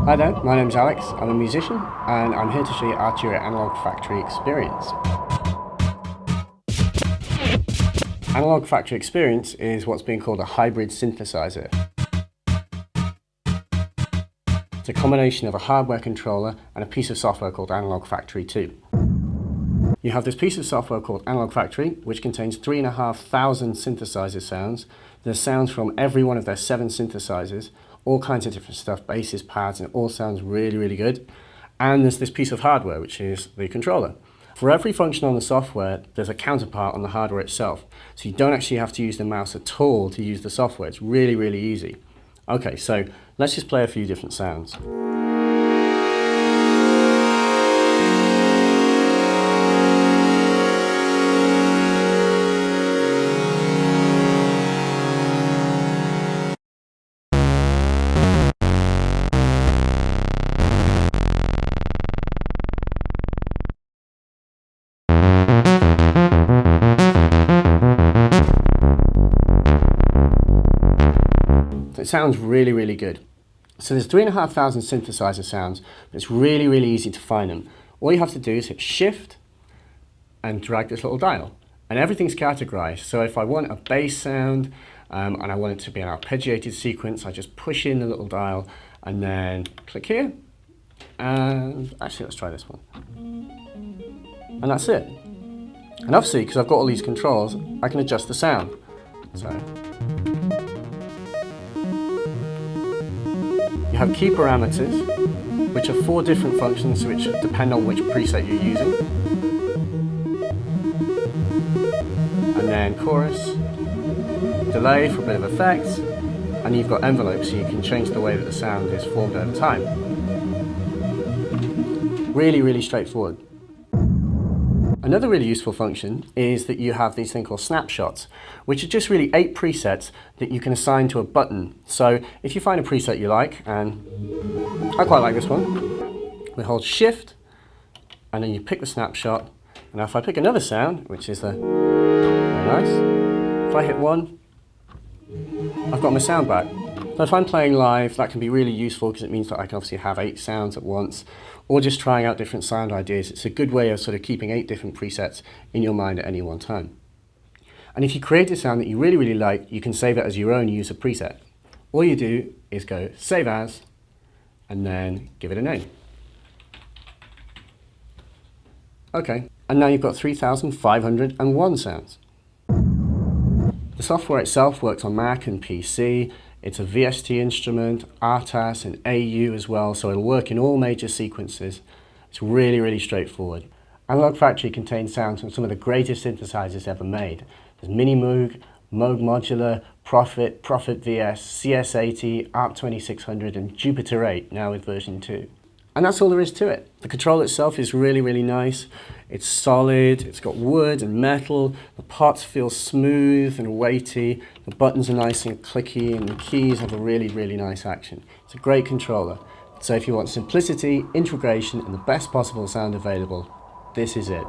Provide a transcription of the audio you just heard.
Hi there, my name's Alex, I'm a musician and I'm here to show you Arturia Analog Factory Experience. Analog Factory Experience is what's being called a hybrid synthesizer. It's a combination of a hardware controller and a piece of software called Analog Factory 2. You have this piece of software called Analog Factory, which contains 3,500 synthesizer sounds. There's sounds from every one of their 7 synthesizers, all kinds of different stuff, basses, pads, and it all sounds really, really good. And there's this piece of hardware, which is the controller. For every function on the software, there's a counterpart on the hardware itself. So you don't actually have to use the mouse at all to use the software. It's really, really easy. Okay, so let's just play a few different sounds. It sounds really, really good. So there's 3,500 synthesizer sounds, but it's really, really easy to find them. All you have to do is hit Shift and drag this little dial, and everything's categorized. So if I want a bass sound and I want it to be an arpeggiated sequence, I just push in the little dial and then click here. And actually, let's try this one. And that's it. And obviously, because I've got all these controls, I can adjust the sound. So you have key parameters, which are 4 different functions which depend on which preset you're using. And then chorus, delay for a bit of effect, and you've got envelopes so you can change the way that the sound is formed over time. Really, really straightforward. Another really useful function is that you have these things called snapshots, which are just really 8 presets that you can assign to a button. So if you find a preset you like, and I quite like this one, we hold Shift, and then you pick the snapshot. And now if I pick another sound, which is the very nice, if I hit 1, I've got my sound back. So if I'm playing live, that can be really useful because it means that I can obviously have 8 sounds at once, or just trying out different sound ideas. It's a good way of sort of keeping 8 different presets in your mind at any one time. And if you create a sound that you really, really like, you can save it as your own user preset. All you do is go Save As, and then give it a name. Okay, and now you've got 3,501 sounds. The software itself works on Mac and PC. It's a VST instrument, ARTAS and AU as well, so it'll work in all major sequences. It's really, really straightforward. Analog Factory contains sounds from some of the greatest synthesizers ever made. There's Mini Moog, Moog Modular, Prophet, Prophet VS, CS80, ARP 2600 and Jupiter 8, now with version 2. And that's all there is to it. The control itself is really, really nice. It's solid, it's got wood and metal, the parts feel smooth and weighty, the buttons are nice and clicky, and the keys have a really, really nice action. It's a great controller. So if you want simplicity, integration, and the best possible sound available, this is it.